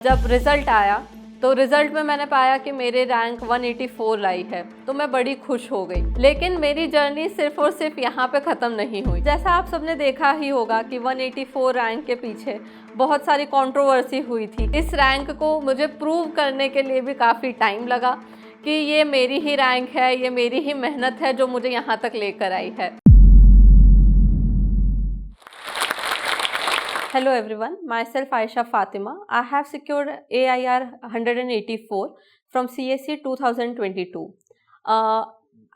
जब रिज़ल्ट आया तो रिज़ल्ट में मैंने पाया कि मेरे रैंक 184 आई है, तो मैं बड़ी खुश हो गई। लेकिन मेरी जर्नी सिर्फ और सिर्फ यहाँ पे ख़त्म नहीं हुई। जैसा आप सबने देखा ही होगा कि 184 रैंक के पीछे बहुत सारी कंट्रोवर्सी हुई थी। इस रैंक को मुझे प्रूव करने के लिए भी काफ़ी टाइम लगा कि ये मेरी ही रैंक है, ये मेरी ही मेहनत है जो मुझे यहाँ तक लेकर आई है। Hello everyone, myself Aisha Fatima. I have secured AIR 184 from CSE 2022.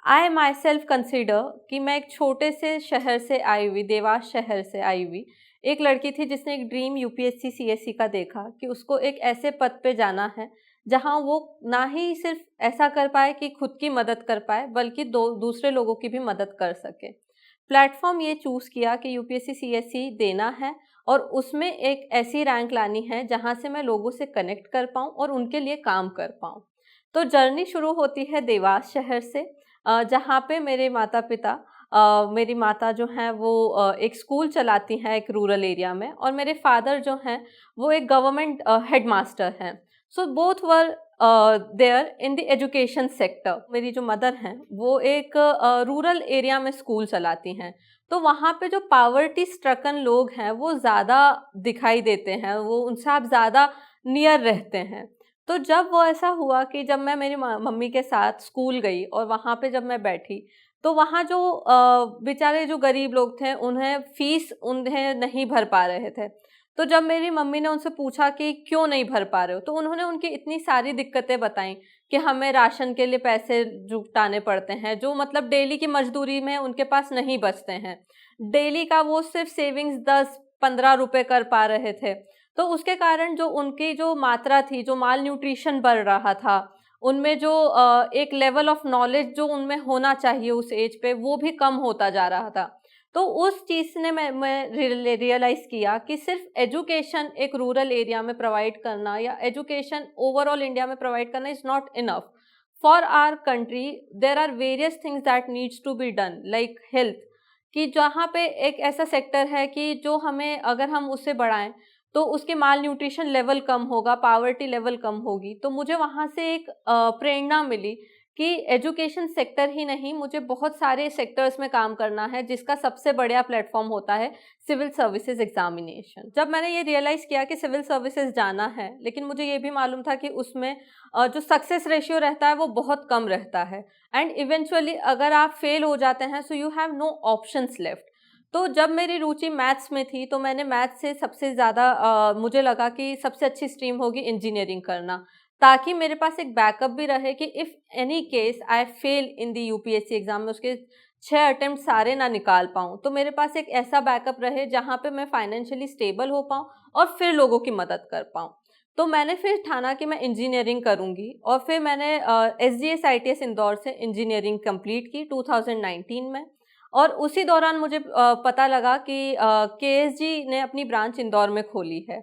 I myself consider कि मैं एक छोटे से शहर से आई हुई, देवास शहर से आई हुई एक लड़की थी जिसने एक ड्रीम यूपीएससी सीएसई का देखा कि उसको एक ऐसे पद पे जाना है जहां वो ना ही सिर्फ ऐसा कर पाए कि खुद की मदद कर पाए बल्कि दूसरे लोगों की भी मदद कर सके। प्लेटफॉर्म ये चूज़ किया कि यूपीएससी सीएसई देना है और उसमें एक ऐसी रैंक लानी है जहां से मैं लोगों से कनेक्ट कर पाऊँ और उनके लिए काम कर पाऊँ। तो जर्नी शुरू होती है देवास शहर से, जहाँ पे मेरे माता पिता, मेरी माता जो हैं वो एक स्कूल चलाती हैं एक रूरल एरिया में, और मेरे फादर जो हैं वो एक गवर्नमेंट हेड मास्टर हैं। So both were there in the education sector. मेरी जो मदर हैं वो एक रूरल एरिया में स्कूल चलाती हैं, तो वहाँ पे जो पावर्टी स्ट्रकन लोग हैं वो ज़्यादा दिखाई देते हैं, वो उनसे आप ज़्यादा नियर रहते हैं। तो जब वो ऐसा हुआ कि जब मैं मेरी मम्मी के साथ स्कूल गई और वहाँ पे जब मैं बैठी तो वहाँ जो बेचारे जो गरीब लोग थे उन्हें फीस उन्हें नहीं भर पा रहे थे। तो जब मेरी मम्मी ने उनसे पूछा कि क्यों नहीं भर पा रहे हो, तो उन्होंने उनकी इतनी सारी दिक्कतें बताई कि हमें राशन के लिए पैसे जुटाने पड़ते हैं, जो मतलब डेली की मजदूरी में उनके पास नहीं बचते हैं। डेली का वो सिर्फ सेविंग्स 10-15 रुपए कर पा रहे थे। तो उसके कारण जो उनकी जो मात्रा थी, जो माल न्यूट्रिशन बढ़ रहा था, उनमें जो एक लेवल ऑफ नॉलेज जो उनमें होना चाहिए उस एज पे, वो भी कम होता जा रहा था। तो उस चीज़ ने मैं रियलाइज़ किया कि सिर्फ एजुकेशन एक रूरल एरिया में प्रोवाइड करना या एजुकेशन ओवरऑल इंडिया में प्रोवाइड करना is not enough. For our country there are various things that needs to be done like health, कि जहाँ पे एक ऐसा सेक्टर है कि जो हमें अगर हम उसे बढ़ाएं तो उसके माल न्यूट्रिशन लेवल कम होगा, पावर्टी लेवल कम होगी। तो मुझे वहाँ से एक प्रेरणा मिली कि एजुकेशन सेक्टर ही नहीं, मुझे बहुत सारे सेक्टर्स में काम करना है, जिसका सबसे बढ़िया प्लेटफॉर्म होता है सिविल सर्विसेज एग्जामिनेशन। जब मैंने ये रियलाइज़ किया कि सिविल सर्विसेज जाना है, लेकिन मुझे ये भी मालूम था कि उसमें जो सक्सेस रेशियो रहता है वो बहुत कम रहता है, एंड इवेंचुअली अगर आप फेल हो जाते हैं so you have no options left. तो जब मेरी रुचि मैथ्स में थी तो मैंने मैथ्स से सबसे ज़्यादा मुझे लगा कि सबसे अच्छी स्ट्रीम होगी इंजीनियरिंग करना, ताकि मेरे पास एक बैकअप भी रहे कि if any case I fail in the UPSC exam में, उसके 6 अटेम्प्ट सारे ना निकाल पाऊँ, तो मेरे पास एक ऐसा बैकअप रहे जहाँ पे मैं फाइनेंशियली स्टेबल हो पाऊँ और फिर लोगों की मदद कर पाऊँ। तो मैंने फिर ठाना कि मैं इंजीनियरिंग करूँगी, और फिर मैंने एसजीएस आईटीएस इंदौर से इंजीनियरिंग कंप्लीट की 2019 में। और उसी दौरान मुझे पता लगा कि केएसजी ने अपनी ब्रांच इंदौर में खोली है,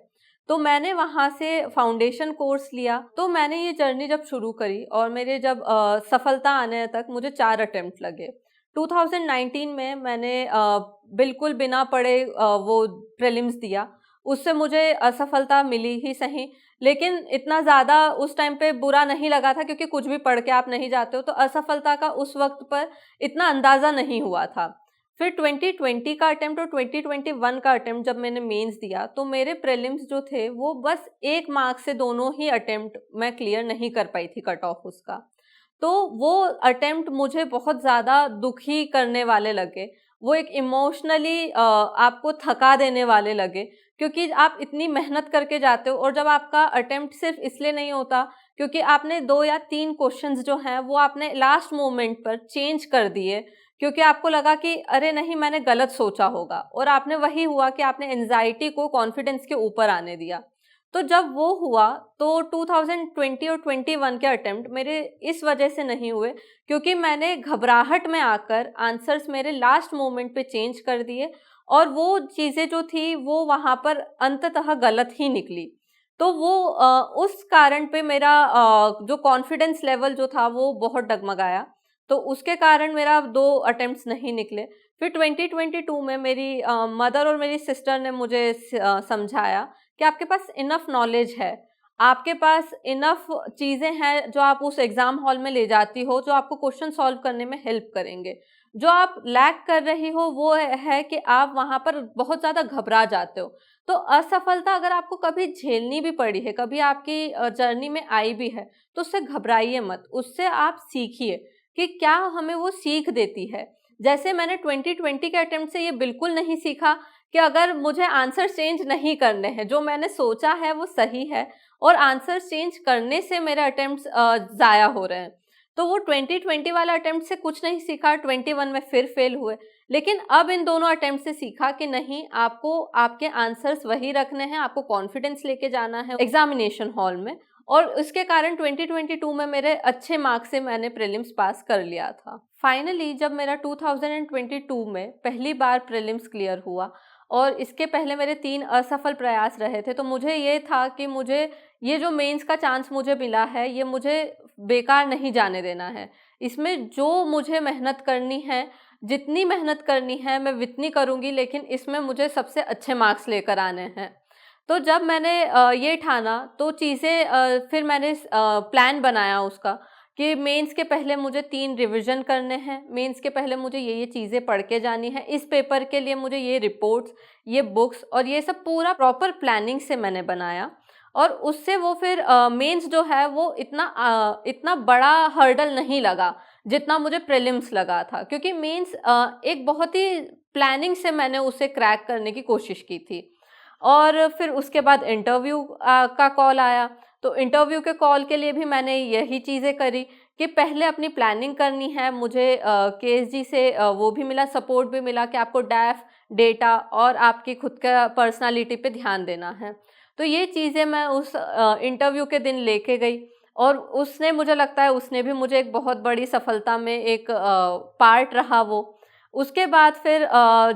तो मैंने वहाँ से फाउंडेशन कोर्स लिया। तो मैंने ये जर्नी जब शुरू करी और मेरे जब सफलता आने तक मुझे 4 अटेम्प्ट लगे। 2019 में मैंने बिल्कुल बिना पढ़े वो प्रीलिम्स दिया, उससे मुझे असफलता मिली ही सही, लेकिन इतना ज़्यादा उस टाइम पे बुरा नहीं लगा था, क्योंकि कुछ भी पढ़ के आप नहीं जाते हो, तो असफलता का उस वक्त पर इतना अंदाज़ा नहीं हुआ था। फिर 2020 का अटेम्प्ट और 2021 का अटेम्प्ट जब मैंने मेंस दिया, तो मेरे प्रीलिम्स जो थे वो बस 1 मार्क से दोनों ही अटेम्प्ट मैं क्लियर नहीं कर पाई थी, कट ऑफ उसका। तो वो अटेम्प्ट मुझे बहुत ज़्यादा दुखी करने वाले लगे, वो एक इमोशनली आपको थका देने वाले लगे, क्योंकि आप इतनी मेहनत करके जाते हो और जब आपका अटेम्प्ट सिर्फ इसलिए नहीं होता क्योंकि आपने 2 या 3 क्वेश्चंस जो हैं वो आपने लास्ट मोमेंट पर चेंज कर दिए, क्योंकि आपको लगा कि अरे नहीं मैंने गलत सोचा होगा, और आपने वही हुआ कि आपने एंजाइटी को कॉन्फिडेंस के ऊपर आने दिया। तो जब वो हुआ तो 2020 और 21 के अटेम्प्ट मेरे इस वजह से नहीं हुए क्योंकि मैंने घबराहट में आकर आंसर्स मेरे लास्ट मोमेंट पे चेंज कर दिए, और वो चीज़ें जो थी वो वहाँ पर अंततः गलत ही निकली। तो वो उस कारण पे मेरा जो कॉन्फिडेंस लेवल जो था वो बहुत डगमगाया, तो उसके कारण मेरा 2 अटेम्प्ट्स नहीं निकले। फिर 2022 में मेरी मदर और मेरी सिस्टर ने मुझे समझाया कि आपके पास इनफ नॉलेज है, आपके पास इनफ चीज़ें हैं जो आप उस एग्ज़ाम हॉल में ले जाती हो, जो आपको क्वेश्चन सॉल्व करने में हेल्प करेंगे। जो आप लैक कर रही हो वो है कि आप वहाँ पर बहुत ज़्यादा घबरा जाते हो। तो असफलता अगर आपको कभी झेलनी भी पड़ी है, कभी आपकी जर्नी में आई भी है, तो उससे घबराइए मत, उससे आप सीखिए कि क्या हमें वो सीख देती है। जैसे मैंने 2020 के अटेम्प्ट से ये बिल्कुल नहीं सीखा कि अगर मुझे आंसर चेंज नहीं करने हैं, जो मैंने सोचा है वो सही है और आंसर चेंज करने से मेरे अटेम्प्ट्स ज़ाया हो रहे हैं, तो वो 2020 वाला अटेम्प्ट से कुछ नहीं सीखा, 21 में फिर फेल हुए। लेकिन अब इन दोनों अटेम्प्ट से सीखा कि नहीं, आपको आपके आंसर्स वही रखने हैं, आपको कॉन्फिडेंस लेके जाना है एग्जामिनेशन हॉल में। और उसके कारण 2022 में मेरे अच्छे मार्क्स से मैंने प्रीलिम्स पास कर लिया था। फाइनली जब मेरा 2022 में पहली बार प्रीलिम्स क्लियर हुआ और इसके पहले मेरे 3 असफल प्रयास रहे थे, तो मुझे ये था कि मुझे ये जो मेंस का चांस मुझे मिला है, ये मुझे बेकार नहीं जाने देना है। इसमें जो मुझे मेहनत करनी है, जितनी मेहनत करनी है मैं उतनी करूँगी, लेकिन इसमें मुझे सबसे अच्छे मार्क्स लेकर आने हैं। तो जब मैंने ये ठाना तो चीज़ें फिर मैंने प्लान बनाया उसका कि मेंस के पहले मुझे 3 रिवीजन करने हैं, मेंस के पहले मुझे ये चीज़ें पढ़ के जानी है, इस पेपर के लिए मुझे ये रिपोर्ट्स, ये बुक्स और ये सब पूरा प्रॉपर प्लानिंग से मैंने बनाया। और उससे वो फिर मेंस जो है वो इतना बड़ा हर्डल नहीं लगा जितना मुझे प्रीलिम्स लगा था, क्योंकि मेंस एक बहुत ही प्लानिंग से मैंने उसे क्रैक करने की कोशिश की थी। और फिर उसके बाद इंटरव्यू का कॉल आया, तो इंटरव्यू के कॉल के लिए भी मैंने यही चीज़ें करी कि पहले अपनी प्लानिंग करनी है। मुझे केएसजी से वो भी मिला, सपोर्ट भी मिला कि आपको डैफ, डेटा और आपकी खुद का पर्सनालिटी पे ध्यान देना है। तो ये चीज़ें मैं उस इंटरव्यू के दिन लेके गई और उसने, मुझे लगता है उसने भी मुझे एक बहुत बड़ी सफलता में एक पार्ट रहा वो। उसके बाद फिर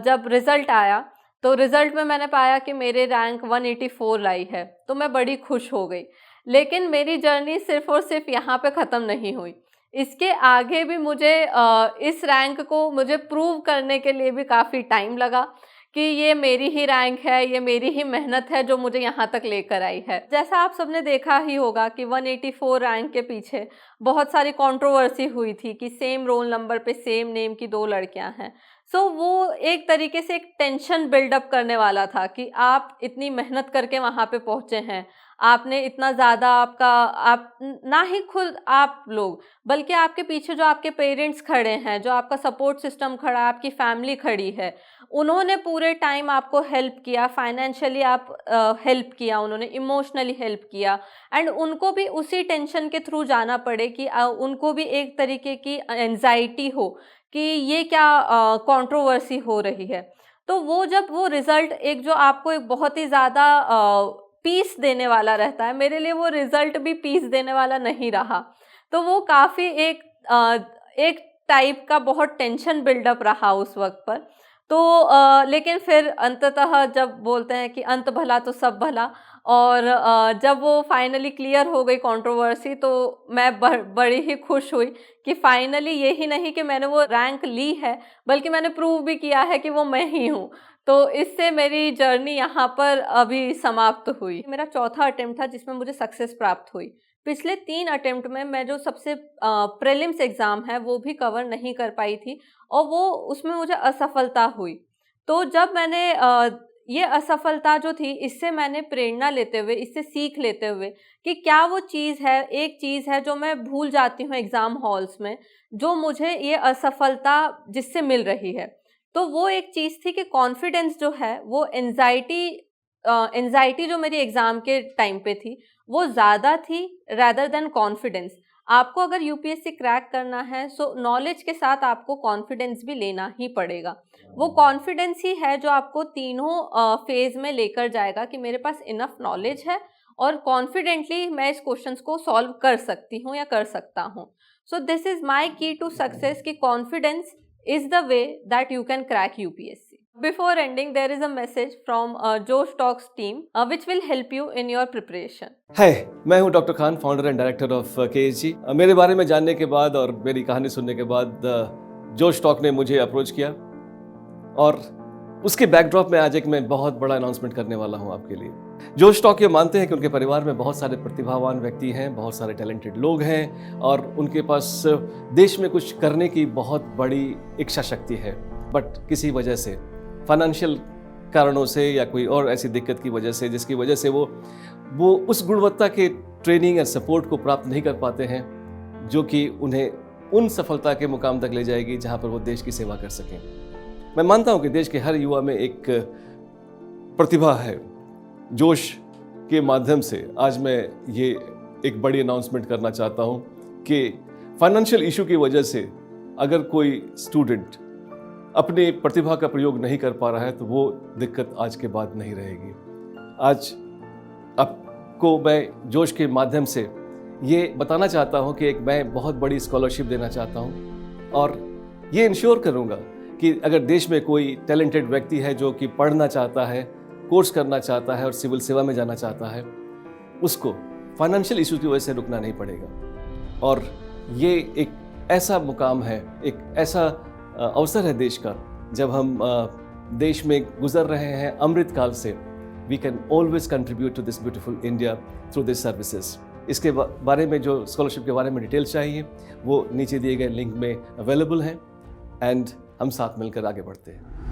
जब रिज़ल्ट आया तो रिज़ल्ट में मैंने पाया कि मेरे रैंक 184 आई है, तो मैं बड़ी खुश हो गई। लेकिन मेरी जर्नी सिर्फ़ और सिर्फ यहाँ पे ख़त्म नहीं हुई। इसके आगे भी मुझे इस रैंक को मुझे प्रूव करने के लिए भी काफ़ी टाइम लगा कि ये मेरी ही रैंक है, ये मेरी ही मेहनत है जो मुझे यहाँ तक लेकर आई है। जैसा आप सबने देखा ही होगा कि 184 रैंक के पीछे बहुत सारी कंट्रोवर्सी हुई थी कि सेम रोल नंबर पे सेम नेम की 2 लड़कियाँ हैं। सो वो एक तरीके से एक टेंशन बिल्डअप करने वाला था कि आप इतनी मेहनत करके वहाँ पे पहुँचे हैं, आपने इतना ज़्यादा आप ना ही खुद आप लोग, बल्कि आपके पीछे जो आपके पेरेंट्स खड़े हैं, जो आपका सपोर्ट सिस्टम खड़ा है, आपकी फैमिली खड़ी है, उन्होंने पूरे टाइम आपको हेल्प किया, फाइनेंशियली आप हेल्प किया, उन्होंने इमोशनली हेल्प किया। एंड उनको भी उसी टेंशन के थ्रू जाना पड़े कि उनको भी एक तरीके की एंजाइटी हो कि ये क्या कंट्रोवर्सी हो रही है। तो वो जब वो रिज़ल्ट एक जो आपको एक बहुत ही ज़्यादा पीस देने वाला रहता है, मेरे लिए वो रिज़ल्ट भी पीस देने वाला नहीं रहा। तो वो काफ़ी एक टाइप का बहुत टेंशन बिल्डअप रहा उस वक्त पर। तो लेकिन फिर अंततः जब बोलते हैं कि अंत भला तो सब भला, और जब वो फाइनली क्लियर हो गई कंट्रोवर्सी, तो मैं बड़ी ही खुश हुई कि फाइनली ये ही नहीं कि मैंने वो रैंक ली है, बल्कि मैंने प्रूव भी किया है कि वो मैं ही हूँ। तो इससे मेरी जर्नी यहाँ पर अभी समाप्त हुई। मेरा चौथा अटेम्प्ट था जिसमें मुझे सक्सेस प्राप्त हुई। पिछले 3 अटेम्प्ट में मैं जो सबसे प्रीलिम्स एग्ज़ाम है वो भी कवर नहीं कर पाई थी और वो उसमें मुझे असफलता हुई। तो जब मैंने ये असफलता जो थी, इससे मैंने प्रेरणा लेते हुए, इससे सीख लेते हुए कि क्या वो चीज़ है, एक चीज़ है जो मैं भूल जाती हूँ एग्ज़ाम हॉल्स में, जो मुझे ये असफलता जिससे मिल रही है। तो वो एक चीज़ थी कि कॉन्फिडेंस जो है वो एंजाइटी जो मेरी एग्ज़ाम के टाइम पे थी वो ज़्यादा थी रैदर देन कॉन्फिडेंस। आपको अगर यूपीएससी क्रैक करना है, सो नॉलेज के साथ आपको कॉन्फिडेंस भी लेना ही पड़ेगा। वो कॉन्फिडेंस ही है जो आपको तीनों फेज़ में लेकर जाएगा कि मेरे पास इनफ नॉलेज है और कॉन्फिडेंटली मैं इस क्वेश्चंस को सॉल्व कर सकती हूँ या कर सकता हूँ। सो दिस इज़ माई की टू सक्सेस कि confidence is the way that you can crack UPSC. Before ending, there is a message from Josh Talks team which will help you in your preparation. हाय, मैं हूं doctor Khan, founder and director of KSG. मेरे बारे में जानने के बाद और मेरी कहानी सुनने के बाद जोश टॉक ने मुझे अप्रोच किया और उसके बैकड्रॉप में आज एक मैं बहुत बड़ा अनाउंसमेंट करने वाला हूं आपके लिए। जोश टॉक ये मानते हैं कि उनके परिवार में बहुत सारे प्रतिभावान व्यक्ति हैं, बहुत सारे टैलेंटेड लोग हैं और उनके पास देश में कुछ करने की बहुत बड़ी इच्छा शक्ति है, बट किसी वजह से, फाइनेंशियल कारणों से या कोई और ऐसी दिक्कत की वजह से, जिसकी वजह से वो उस गुणवत्ता के ट्रेनिंग और सपोर्ट को प्राप्त नहीं कर पाते हैं जो कि उन्हें उन सफलता के मुकाम तक ले जाएगी जहां पर वो देश की सेवा कर सकें। मैं मानता हूं कि देश के हर युवा में एक प्रतिभा है। जोश के माध्यम से आज मैं ये एक बड़ी अनाउंसमेंट करना चाहता हूँ कि फाइनेंशियल इशू की वजह से अगर कोई स्टूडेंट अपनी प्रतिभा का प्रयोग नहीं कर पा रहा है तो वो दिक्कत आज के बाद नहीं रहेगी। आज आपको मैं जोश के माध्यम से ये बताना चाहता हूँ कि मैं बहुत बड़ी स्कॉलरशिप देना चाहता हूँ और ये इंश्योर करूँगा कि अगर देश में कोई टैलेंटेड व्यक्ति है जो कि पढ़ना चाहता है, कोर्स करना चाहता है और सिविल सेवा में जाना चाहता है, उसको फाइनेंशियल इशू की वजह से रुकना नहीं पड़ेगा। और ये एक ऐसा मुकाम है, एक ऐसा अवसर है देश का, जब हम देश में गुजर रहे हैं अमृत काल से, we can always contribute to this beautiful India through this services. इसके बारे में, जो स्कॉलरशिप के बारे में डिटेल्स चाहिए, वो नीचे दिए गए लिंक में अवेलेबल हैं एंड हम साथ मिलकर आगे बढ़ते हैं।